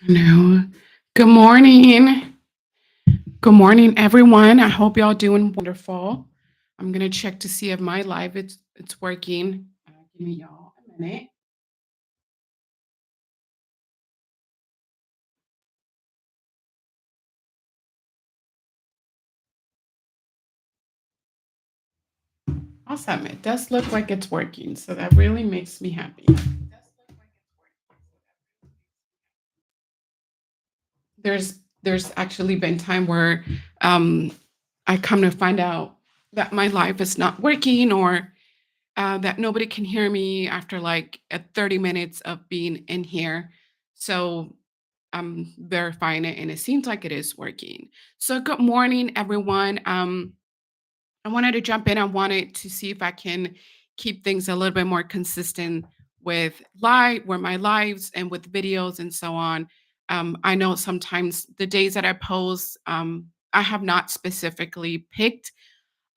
No. Good morning. Good morning, everyone. I hope y'all doing wonderful. I'm gonna check to see if my live it's working. Give me y'all a minute. Awesome. It does look like it's working, so that really makes me happy. There's actually been time where um, I come to find out that my live is not working or that nobody can hear me after like 30 minutes of being in here. So I'm verifying it and it seems like it is working. So good morning, everyone. I wanted to jump in. I wanted to see if I can keep things a little bit more consistent with my lives and with videos and so on. I know sometimes the days that I post, I have not specifically picked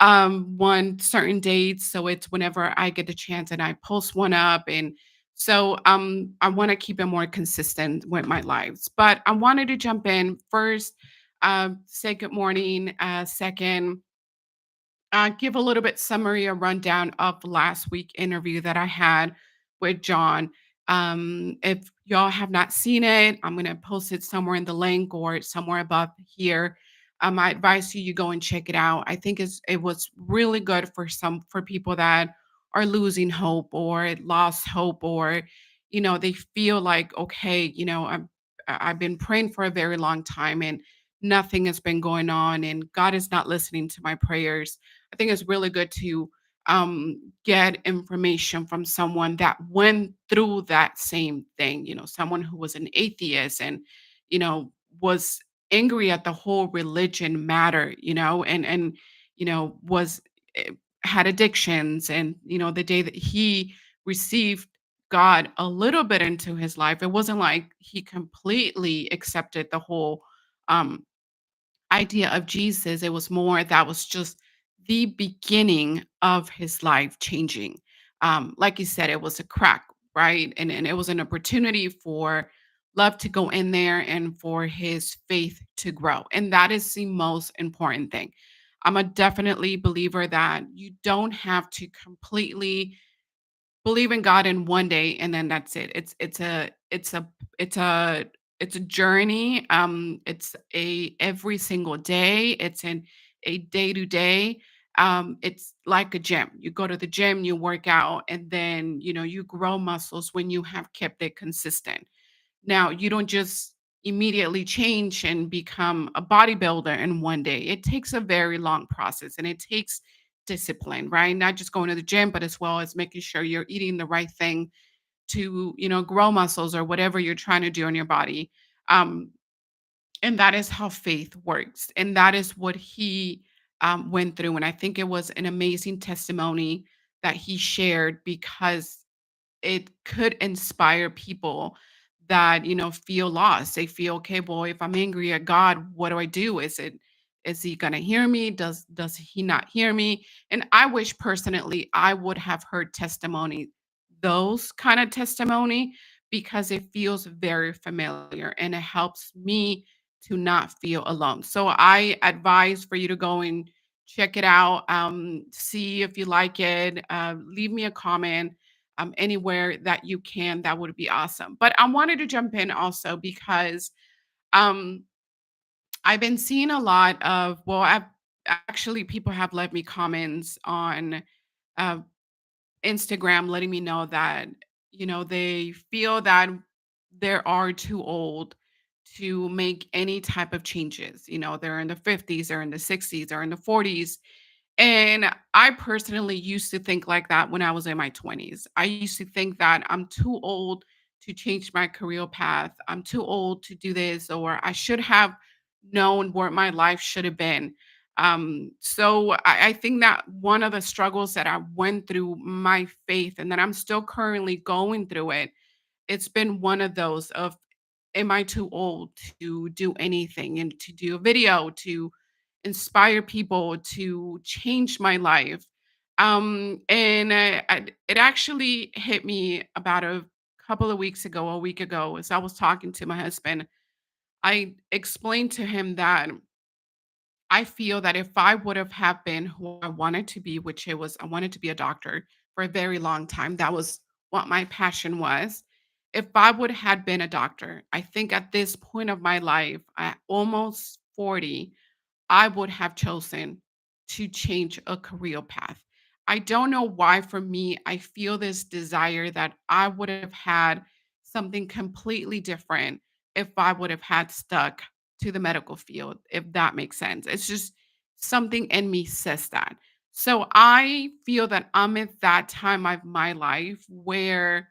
one certain date, so it's whenever I get the chance and I post one up. And so I want to keep it more consistent with my lives. But I wanted to jump in first, say good morning, second, give a little bit summary, a rundown of last week interview that I had with John. If y'all have not seen it, I'm gonna post it somewhere in the link or somewhere above here. I advise you go and check it out. I think it was really good for people that are losing hope or lost hope, or they feel like, okay, I've been praying for a very long time and nothing has been going on and God is not listening to my prayers. I think it's really good to get information from someone that went through that same thing. Someone who was an atheist and you know was angry at the whole religion matter. And was eh, had addictions, and the day that he received God a little bit into his life, it wasn't like he completely accepted the whole um idea of Jesus. It was more that was just the beginning of his life changing. Like you said, it was a crack, right? And it was an opportunity for love to go in there and for his faith to grow. And that is the most important thing. I'm a definitely believer that you don't have to completely believe in God in one day and then that's it. It's a it's a journey. It's a every single day. It's a day to day. It's like a gym. You go to the gym, you work out, and then you grow muscles when you have kept it consistent. Now, you don't just immediately change and become a bodybuilder in one day. It takes a very long process and it takes discipline, right? Not just going to the gym, but as well as making sure you're eating the right thing to, grow muscles or whatever you're trying to do in your body. Um, and that is how faith works. And that is what he went through. And I think it was an amazing testimony that he shared because it could inspire people that feel lost. They feel, okay, well, if I'm angry at God, what do I do? Is he going to hear me? Does he not hear me? And I wish personally I would have heard testimony, those kind of testimony, because it feels very familiar and it helps me to not feel alone. So I advise for you to go and check it out, see if you like it, leave me a comment anywhere that you can. That would be awesome. But I wanted to jump in also because um, I've been seeing a lot of, well, I've actually, people have left me comments on uh, Instagram letting me know that, they feel that they are too old to make any type of changes. They're in the 50s, they're in the 60s, they're in the 40s, and I personally used to think like that when I was in my 20s. I used to think that I'm too old to change my career path. I'm too old to do this, or I should have known what my life should have been. So I think that one of the struggles that I went through my faith and that I'm still currently going through it, it's been one of those of, am I too old to do anything and to do a video, to inspire people, to change my life? And it actually hit me about a couple of weeks ago, a week ago, as I was talking to my husband, I explained to him that I feel that if I would have been who I wanted to be, which it was, I wanted to be a doctor for a very long time. That was what my passion was. If I would have been a doctor, I think at this point of my life, at almost 40, I would have chosen to change a career path. I don't know why for me, I feel this desire that I would have had something completely different if I would have had stuck to the medical field, if that makes sense. It's just something in me says that. So I feel that I'm at that time of my life where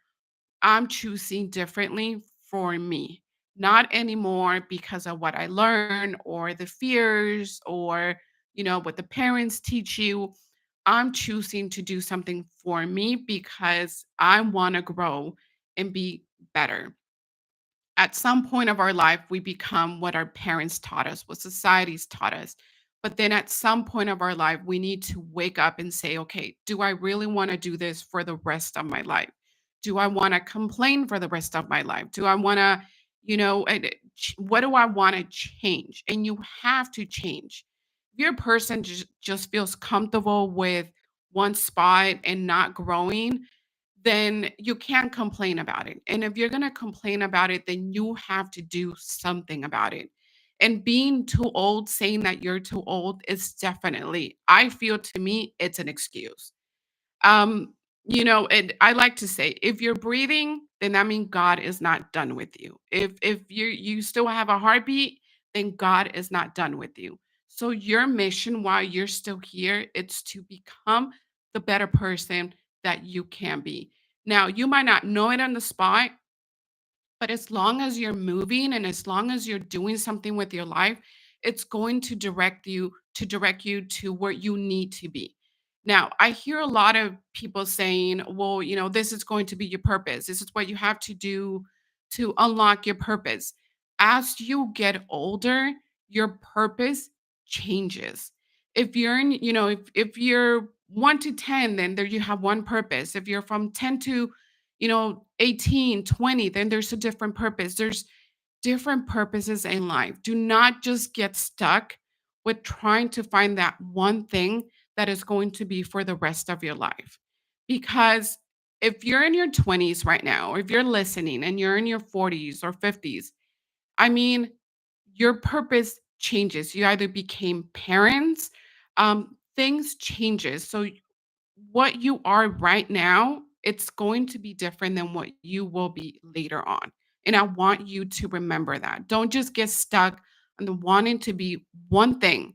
I'm choosing differently for me, not anymore because of what I learned or the fears or, what the parents teach you. I'm choosing to do something for me because I want to grow and be better. At some point of our life, we become what our parents taught us, what society's taught us. But then at some point of our life, we need to wake up and say, okay, do I really want to do this for the rest of my life? Do I want to complain for the rest of my life? Do I want to, what do I want to change? And you have to change. If your person just feels comfortable with one spot and not growing, then you can't complain about it. And if you're going to complain about it, then you have to do something about it. And being too old, saying that you're too old is definitely, I feel to me, it's an excuse. And I like to say, if you're breathing, then that means God is not done with you. If you still have a heartbeat, then God is not done with you. So your mission while you're still here, it's to become the better person that you can be. Now, you might not know it on the spot, but as long as you're moving and as long as you're doing something with your life, it's going to direct you to where you need to be. Now, I hear a lot of people saying, well, this is going to be your purpose. This is what you have to do to unlock your purpose. As you get older, your purpose changes. If you're in, if you're 1 to 10, then there you have one purpose. If you're from 10 to 18, 20, then there's a different purpose. There's different purposes in life. Do not just get stuck with trying to find that one thing that is going to be for the rest of your life. Because if you're in your 20s right now, or if you're listening and you're in your 40s or 50s, I mean, your purpose changes. You either became parents, things changes. So what you are right now, it's going to be different than what you will be later on. And I want you to remember that. Don't just get stuck on the wanting to be one thing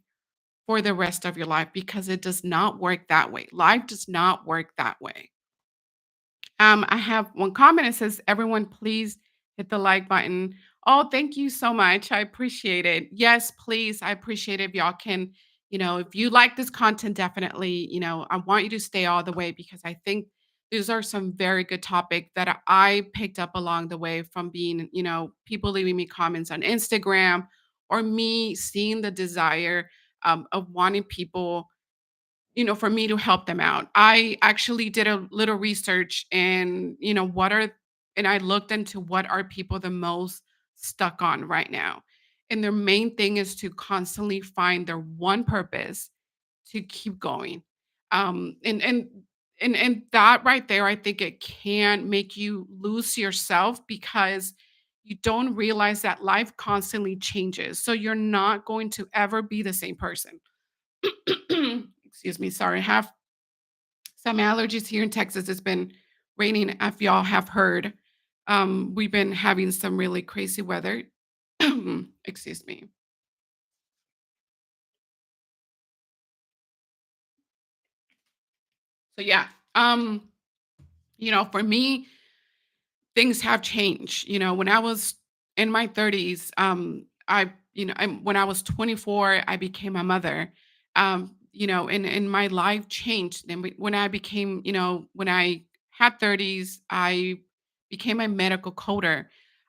for the rest of your life because it does not work that way. Life does not work that way. I have one comment. It says, "Everyone, please hit the like button." Oh, thank you so much. I appreciate it. Yes, please. I appreciate it. If y'all can, if you like this content, definitely, I want you to stay all the way because I think these are some very good topics that I picked up along the way from being, people leaving me comments on Instagram or me seeing the desire of wanting people for me to help them out. I actually did a little research and, and I looked into what are people the most stuck on right now. And their main thing is to constantly find their one purpose to keep going. And that right there, I think it can make you lose yourself because you don't realize that life constantly changes. So you're not going to ever be the same person. Excuse me, sorry. I have some allergies here in Texas. It's been raining, if y'all have heard. We've been having some really crazy weather. Excuse me. So yeah, um, for me, things have changed. When I was in my 30s, when I was 24, I became a mother. And my life changed. And when I became, when I had 30s, I became a medical coder.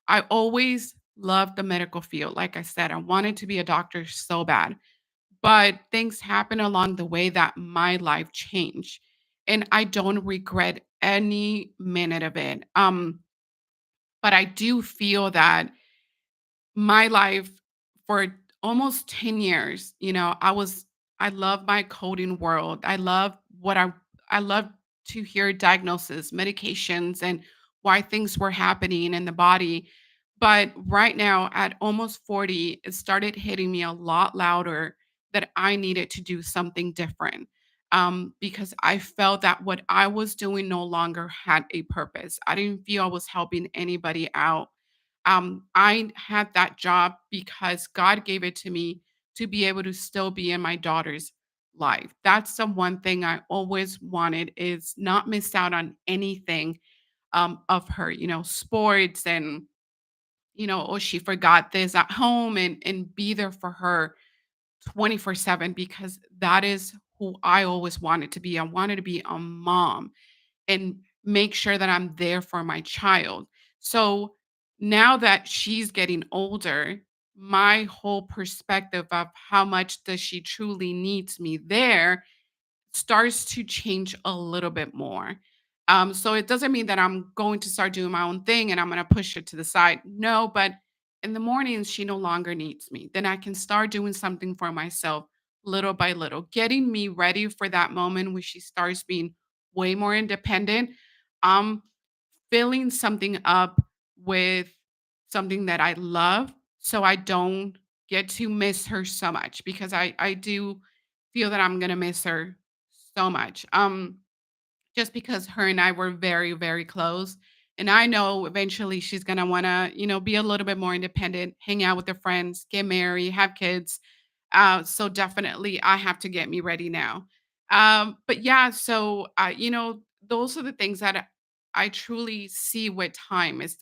I always loved the medical field. Like I said, I wanted to be a doctor so bad, but things happened along the way that my life changed. And I don't regret any minute of it. But I do feel that my life for almost 10 years, I love my coding world. I love to hear diagnosis, medications, and why things were happening in the body. But right now at almost 40, it started hitting me a lot louder that I needed to do something different. Because I felt that what I was doing no longer had a purpose. I didn't feel I was helping anybody out. I had that job because God gave it to me to be able to still be in my daughter's life. That's the one thing I always wanted, is not miss out on anything of her, sports, and oh, she forgot this at home, and be there for her 24/7, because that is who I always wanted to be. I wanted to be a mom and make sure that I'm there for my child. So now that she's getting older, my whole perspective of how much does she truly needs me there starts to change a little bit more. So it doesn't mean that I'm going to start doing my own thing and I'm going to push it to the side. No, but in the mornings, she no longer needs me. Then I can start doing something for myself little by little, getting me ready for that moment when she starts being way more independent. I'm filling something up with something that I love, so I don't get to miss her so much, because I do feel that I'm gonna miss her so much. Just because her and I were very, very close. And I know eventually she's gonna wanna, be a little bit more independent, hang out with her friends, get married, have kids. So definitely I have to get me ready now. But yeah, so those are the things that I truly see with time is,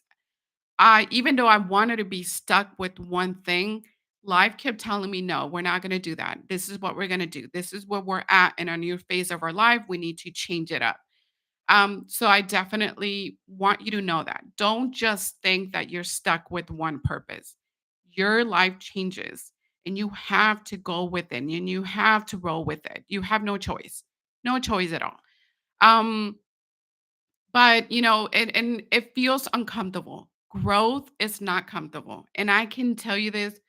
I even though I wanted to be stuck with one thing, life kept telling me, no, we're not gonna do that. This is what we're gonna do. This is where we're at in a new phase of our life. We need to change it up. So I definitely want you to know that. Don't just think that you're stuck with one purpose. Your life changes and you have to go with it and you have to roll with it. You have no choice. No choice at all. Um, but and it feels uncomfortable. Growth is not comfortable. And I can tell you this,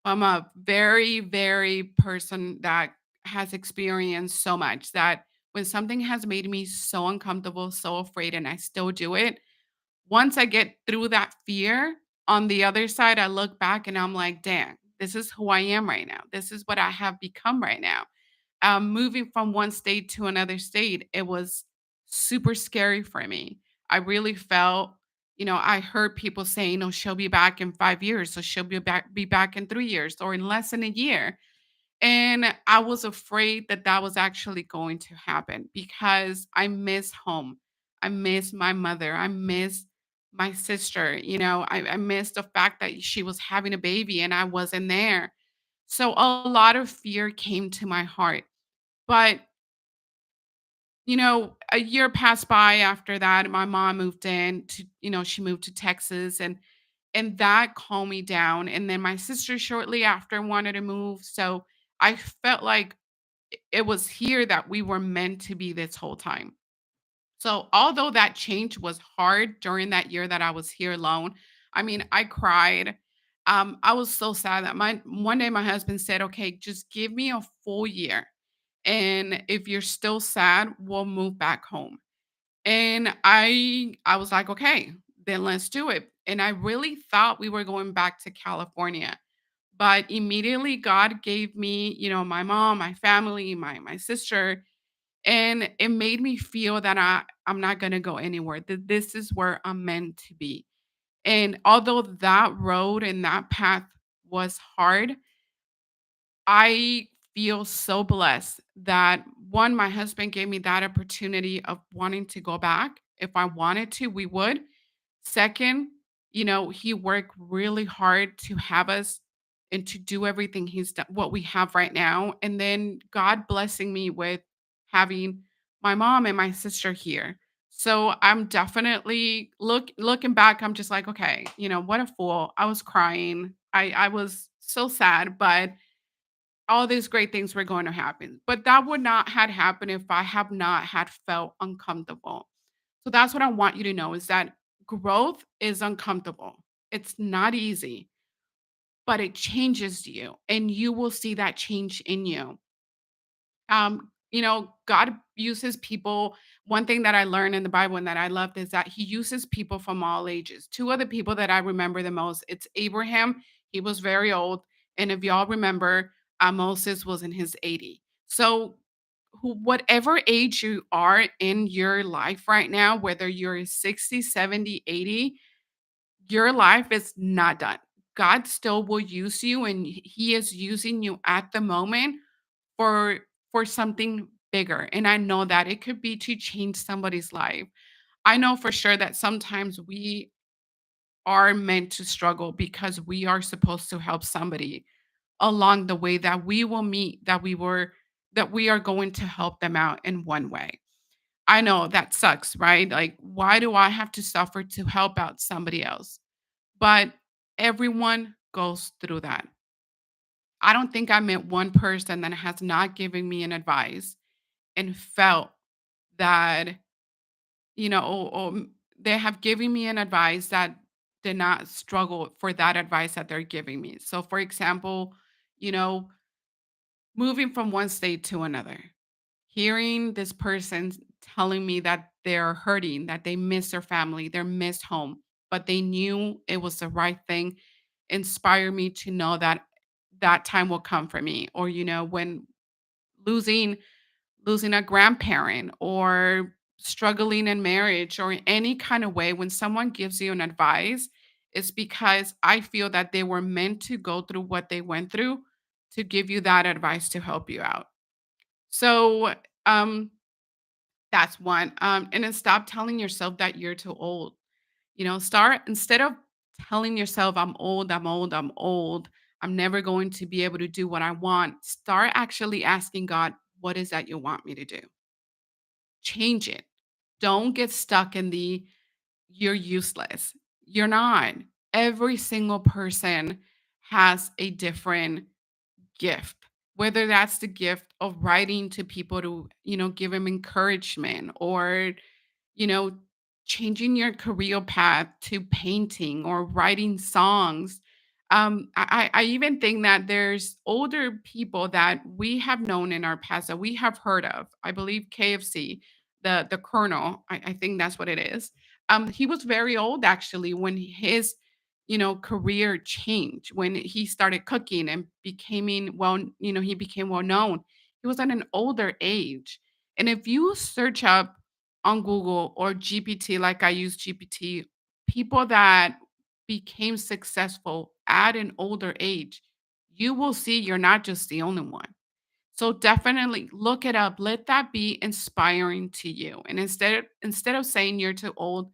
I'm a very, very person that has experienced so much that when something has made me so uncomfortable, so afraid, and I still do it, once I get through that fear, on the other side, I look back and I'm like, damn, this is who I am right now. This is what I have become right now. Moving from one state to another state, it was super scary for me. I really felt, I heard people saying, "Oh, she'll be back in 5 years, so she'll be back in 3 years, or in less than a year." And I was afraid that that was actually going to happen because I miss home. I miss my mother. I miss my sister. I miss the fact that she was having a baby and I wasn't there. So a lot of fear came to my heart. But, a year passed by after that. My mom moved in to, she moved to Texas, and that calmed me down. And then my sister shortly after wanted to move. So I felt like it was here that we were meant to be this whole time. So although that change was hard during that year that I was here alone, I mean, I cried. I was so sad that my one day my husband said, "Okay, just give me a full year. And if you're still sad, we'll move back home." And I was like, "Okay, then let's do it." And I really thought we were going back to California. But immediately God gave me, my mom, my family, my sister, and it made me feel that I'm not going to go anywhere. That this is where I'm meant to be. And although that road and that path was hard, I feel so blessed that one, my husband gave me that opportunity of wanting to go back. If I wanted to, we would. Second, he worked really hard to have us and to do everything he's done, what we have right now. And then God blessing me with having my mom and my sister here. So I'm definitely looking back, I'm just like, okay, what a fool. I was crying. I was so sad, but all these great things were going to happen. But that would not had happened if I have not had felt uncomfortable. So that's what I want you to know, is that growth is uncomfortable. It's not easy, but it changes you and you will see that change in you. God uses people. One thing that I learned in the Bible and that I loved is that he uses people from all ages. Two other people that I remember the most, it's Abraham. He was very old. And if y'all remember, Moses was in his 80. So whatever age you are in your life right now, whether you're 60, 70, 80, your life is not done. God still will use you and he is using you at the moment for something bigger, and I know that it could be to change somebody's life. I know for sure that sometimes we are meant to struggle because we are supposed to help somebody along the way that we will meet, that we are going to help them out in one way. I know that sucks, right? Like, why do I have to suffer to help out somebody else? But everyone goes through that. I don't think I met one person that has not given me an advice and felt that, they have given me an advice that did not struggle for that advice that they're giving me. So, for example, you know, moving from one state to another, hearing this person telling me that they're hurting, that they miss their family, they miss home, but they knew it was the right thing, inspire me to know that that time will come for me. Or, when losing losing a grandparent or struggling in marriage or in any kind of way, when someone gives you an advice, it's because I feel that they were meant to go through what they went through to give you that advice to help you out. So, that's one. And then stop telling yourself that you're too old. Start instead of telling yourself, I'm old, I'm old, I'm old, I'm never going to be able to do what I want. Start actually asking God, what is that you want me to do? Change it. Don't get stuck in the you're useless. You're not. Every single person has a different gift, whether that's the gift of writing to people to, give them encouragement, or you know, changing your career path to painting or writing songs. I even think that there's older people that we have known in our past that we have heard of. I believe KFC, the Colonel, I think that's what it is. He was very old actually when his career changed, when he started cooking and becoming he became well known. He was at an older age. And if you search up on Google or GPT, like I use GPT, people that became successful at an older age, you will see you're not just the only one. So definitely look it up. Let that be inspiring to you. And instead of saying you're too old,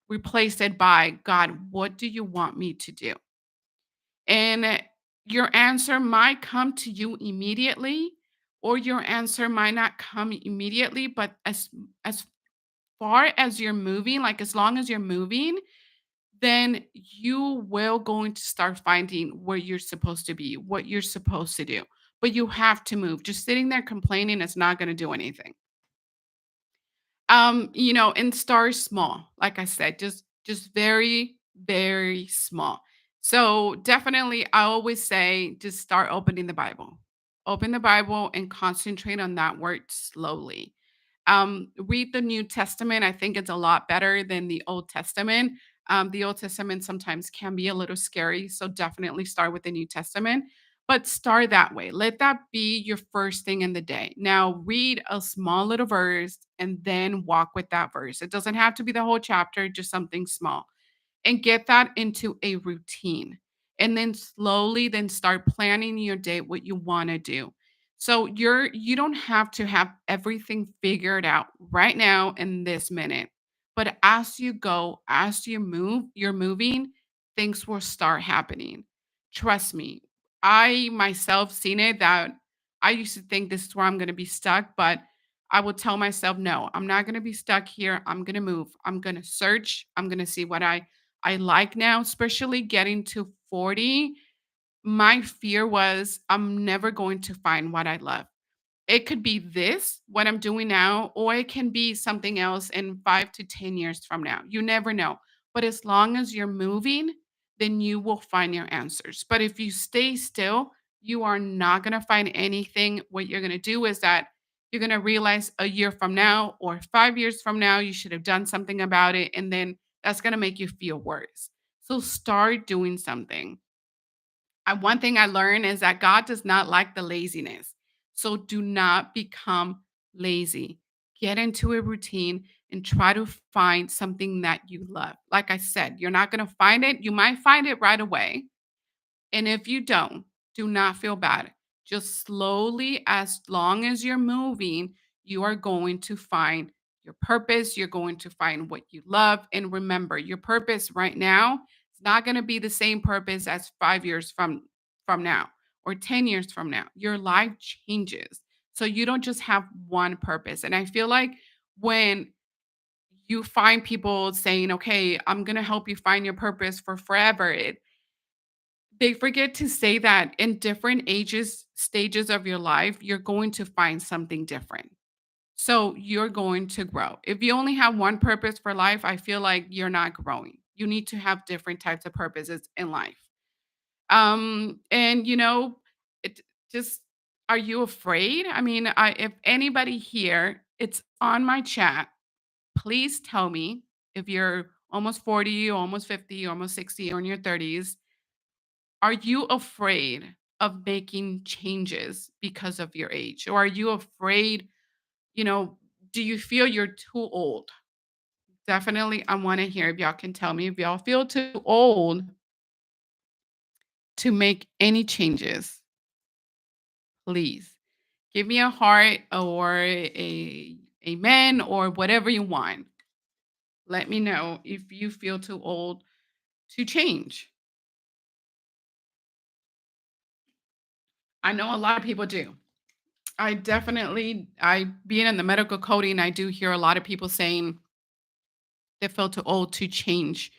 replace it by God, what do you want me to do? And your answer might come to you immediately, or your answer might not come immediately, but as far as you're moving, like as long as you're moving, then you will going to start finding where you're supposed to be, what you're supposed to do. But you have to move. Just sitting there complaining is not going to do anything. And start small. Like I said, just very, very small. So definitely I always say just start opening the Bible. Open the Bible and concentrate on that word slowly. Read the New Testament. I think it's a lot better than the Old Testament. The Old Testament sometimes can be a little scary, so definitely start with the New Testament, but start that way. Let that be your first thing in the day. Now, read a small little verse and then walk with that verse. It doesn't have to be the whole chapter, just something small, and get that into a routine. And then slowly then start planning your day, what you want to do. So you don't have to have everything figured out right now in this minute. But as you go, as you're moving, things will start happening. Trust me. I myself seen it that I used to think this is where I'm going to be stuck, but I would tell myself, no, I'm not going to be stuck here. I'm going to move. I'm going to search. I'm going to see what I like now, especially getting to 40. My fear was I'm never going to find what I love. It could be this, what I'm doing now, or it can be something else in 5 to 10 years from now. You never know. But as long as you're moving, then you will find your answers. But if you stay still, you are not going to find anything. What you're going to do is that you're going to realize a year from now or 5 years from now, you should have done something about it. And then that's going to make you feel worse. So start doing something. One thing I learned is that God does not like the laziness. So do not become lazy. Get into a routine and try to find something that you love. Like I said, you're not going to find it. You might find it right away, and if you don't, do not feel bad. Just slowly, as long as you're moving, you are going to find your purpose. You're going to find what you love. And remember, your purpose right now is not going to be the same purpose as 5 years from now or 10 years from now. Your life changes. So you don't just have one purpose. And I feel like when you find people saying, okay, I'm going to help you find your purpose for forever, they forget to say that in different stages of your life, you're going to find something different. So you're going to grow. If you only have one purpose for life, I feel like you're not growing. You need to have different types of purposes in life. And it just are you afraid? I mean, if anybody here, it's on my chat. Please tell me if you're almost 40, almost 50, almost 60, or in your 30s. Are you afraid of making changes because of your age? Or are you afraid, you know, do you feel you're too old? Definitely, I want to hear if y'all can tell me if y'all feel too old to make any changes. Please give me a heart or a amen or whatever you want. Let me know if you feel too old to change. I know a lot of people do. I being in the medical coding, I do hear a lot of people saying they feel too old to change.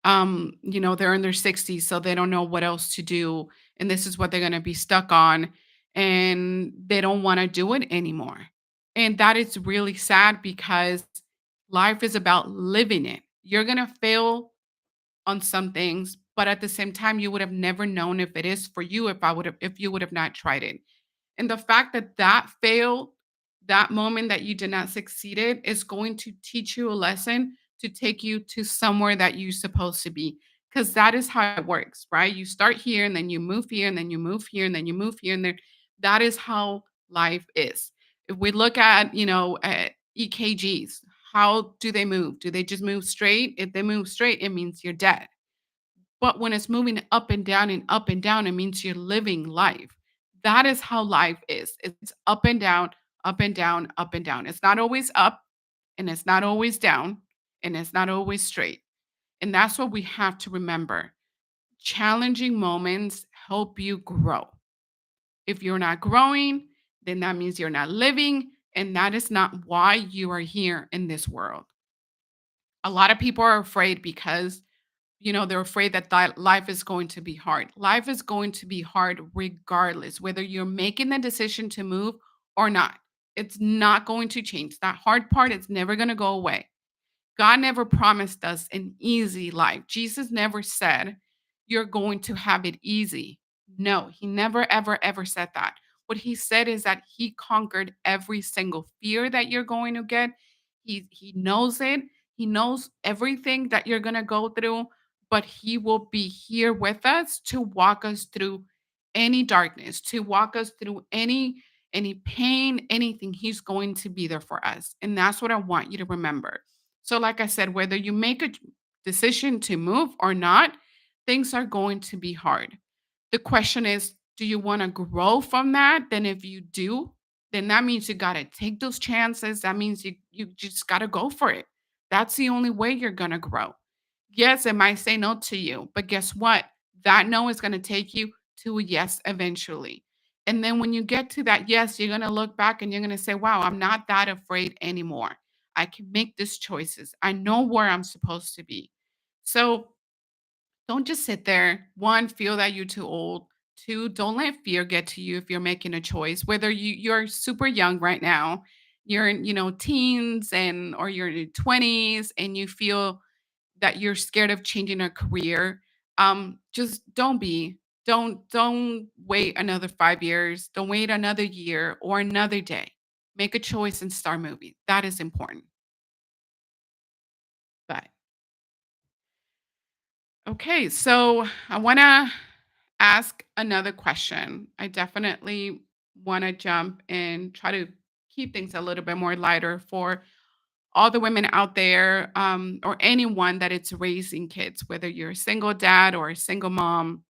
They're in their 60s, so they don't know what else to do. And this is what they're gonna be stuck on. And they don't want to do it anymore. And that is really sad because life is about living it. You're gonna fail on some things, but at the same time, you would have never known if it is for you if you would have not tried it. And the fact that that failed, that moment that you did not succeeded is going to teach you a lesson to take you to somewhere that you're supposed to be. Because that is how it works, right? You start here and then you move here and then you move here and then you move here and there. That is how life is. If we look at EKGs, how do they move? Do they just move straight? If they move straight, it means you're dead. But when it's moving up and down, it means you're living life. That is how life is. It's up and down, up and down, up and down. It's not always up and it's not always down and it's not always straight. And that's what we have to remember. Challenging moments help you grow. If you're not growing, then that means you're not living. And that is not why you are here in this world. A lot of people are afraid because they're afraid that life is going to be hard. Life is going to be hard regardless, whether you're making the decision to move or not. It's not going to change. That hard part is never going to go away. God never promised us an easy life. Jesus never said, you're going to have it easy. No, he never, ever, ever said that. What he said is that he conquered every single fear that you're going to get. He knows it. He knows everything that you're going to go through, but he will be here with us to walk us through any darkness, to walk us through any pain, anything. He's going to be there for us. And that's what I want you to remember. So, like I said, whether you make a decision to move or not, things are going to be hard. The question is, do you want to grow from that? Then, if you do, then that means you got to take those chances. That means you just got to go for it. That's the only way you're going to grow. Yes, it might say no to you, but guess what? That no is going to take you to a yes eventually. And then when you get to that yes, you're going to look back and you're going to say, wow, I'm not that afraid anymore. I can make these choices. I know where I'm supposed to be. So don't just sit there. One, feel that you're too old. Two, don't let fear get to you if you're making a choice. Whether you're super young right now, you're in, teens and or you're in your 20s and you feel that you're scared of changing a career, just don't be. Don't wait another 5 years. Don't wait another year or another day. Make a choice and start moving. That is important. But okay, so I want to ask another question. I definitely want to jump and try to keep things a little bit more lighter for all the women out there, or anyone that it's raising kids, whether you're a single dad or a single mom,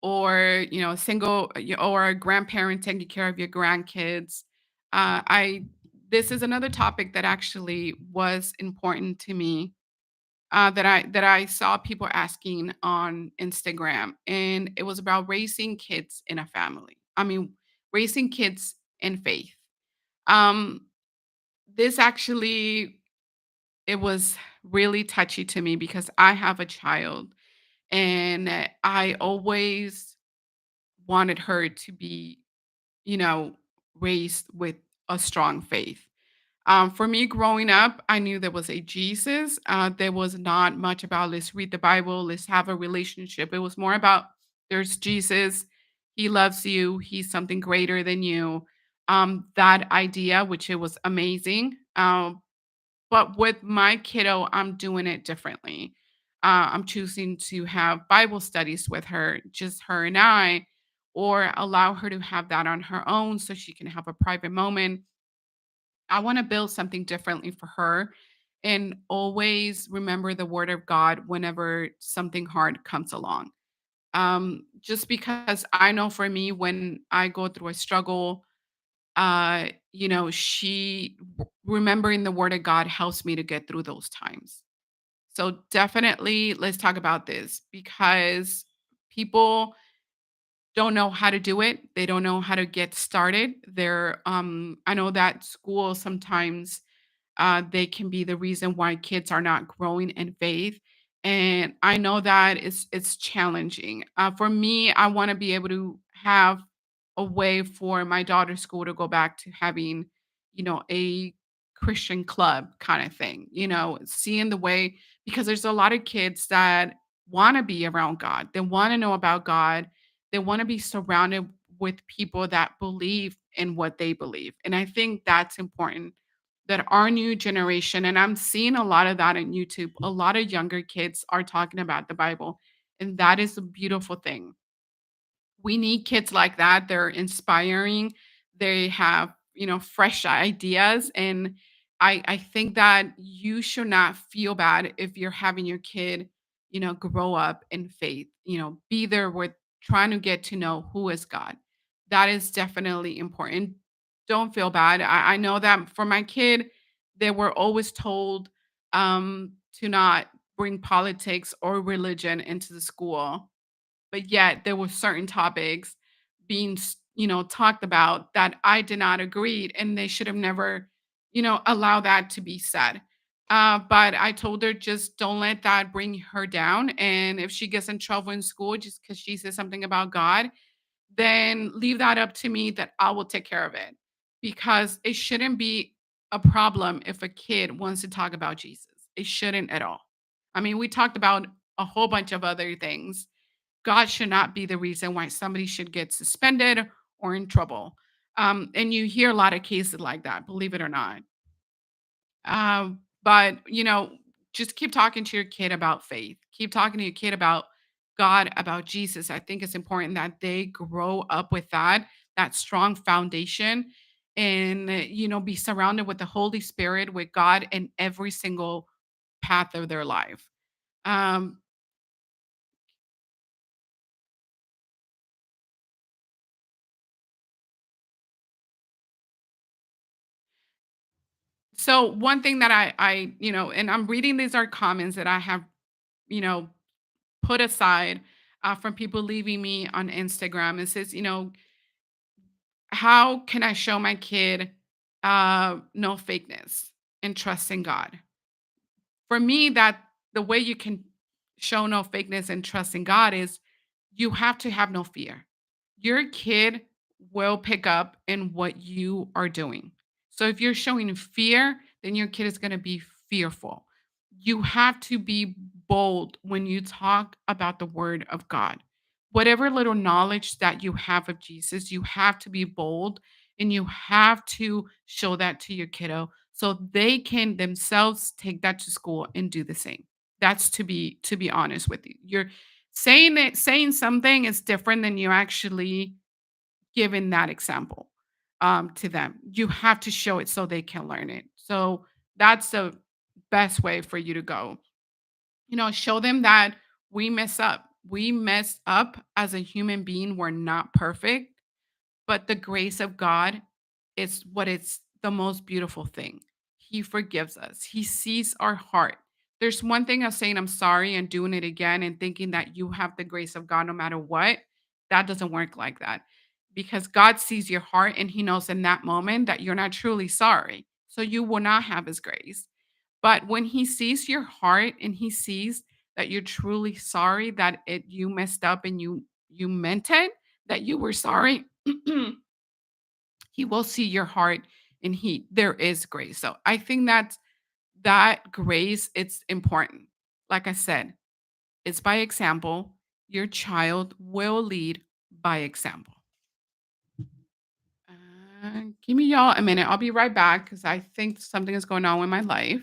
or a single or a grandparent taking care of your grandkids. I This is another topic that actually was important to me, that I saw people asking on Instagram, and it was about raising kids in a family. I mean, raising kids in faith. Um, this actually, it was really touchy to me because I have a child, and I always wanted her to be, you know, raised with a strong faith. For me growing up, I knew there was a Jesus. There was not much about let's read the Bible, let's have a relationship. It was more about there's Jesus, he loves you, he's something greater than you. That idea, which it was amazing. But with my kiddo, I'm doing it differently. I'm choosing to have Bible studies with her, just her and I, or allow her to have that on her own so she can have a private moment. I want to build something differently for her and always remember the word of God whenever something hard comes along. Just because I know for me, when I go through a struggle, remembering the word of God helps me to get through those times. So definitely let's talk about this because people don't know how to do it. They don't know how to get started. I know that school sometimes, they can be the reason why kids are not growing in faith. And I know that it's challenging. For me, I want to be able to have a way for my daughter's school to go back to having, a Christian club kind of thing, seeing the way, because there's a lot of kids that want to be around God. They want to know about God. They want to be surrounded with people that believe in what they believe. And I think that's important, that our new generation, and I'm seeing a lot of that on YouTube, a lot of younger kids are talking about the Bible. And that is a beautiful thing. We need kids like that. They're inspiring. They have, fresh ideas. And I think that you should not feel bad if you're having your kid, grow up in faith, be there with trying to get to know who is God. That is definitely important. Don't feel bad. I know that for my kid, they were always told, to not bring politics or religion into the school, but yet there were certain topics being talked about that I did not agree, and they should have never, allow that to be said. But I told her, just don't let that bring her down, and if she gets in trouble in school just because she says something about God, then leave that up to me, that I will take care of it, because it shouldn't be a problem if a kid wants to talk about Jesus. It shouldn't at all. I mean, we talked about a whole bunch of other things. God should not be the reason why somebody should get suspended or in trouble. And you hear a lot of cases like that, believe it or not. But just keep talking to your kid about faith. Keep talking to your kid about God, about Jesus. I think it's important that they grow up with that strong foundation, and be surrounded with the Holy Spirit, with God in every single path of their life. Um, So one thing that and I'm reading, these are comments that I have, you know, put aside, from people leaving me on Instagram. It says, how can I show my kid, no fakeness and trust in God? For me, that the way you can show no fakeness and trust in God is You have to have no fear. Your kid will pick up in what you are doing. So if you're showing fear, then your kid is going to be fearful. You have to be bold when you talk about the word of God. Whatever little knowledge that you have of Jesus, you have to be bold and you have to show that to your kiddo so they can themselves take that to school and do the same. That's to be honest with you. You're saying something is different than you actually giving that example to them. You have to show it so they can learn it. So that's the best way for you to go. Show them that we mess up. We mess up as a human being. We're not perfect, but the grace of God is what it's the most beautiful thing. He forgives us. He sees our heart. There's one thing of saying I'm sorry and doing it again and thinking that you have the grace of God no matter what. That doesn't work like that. Because God sees your heart and he knows in that moment that you're not truly sorry. So you will not have his grace. But when he sees your heart and he sees that you're truly sorry that you messed up and you meant it, that you were sorry, he will see your heart and there is grace. So I think that grace it's important. Like I said, it's by example. Your child will lead by example. Give me y'all a minute. I'll be right back because I think something is going on with my life.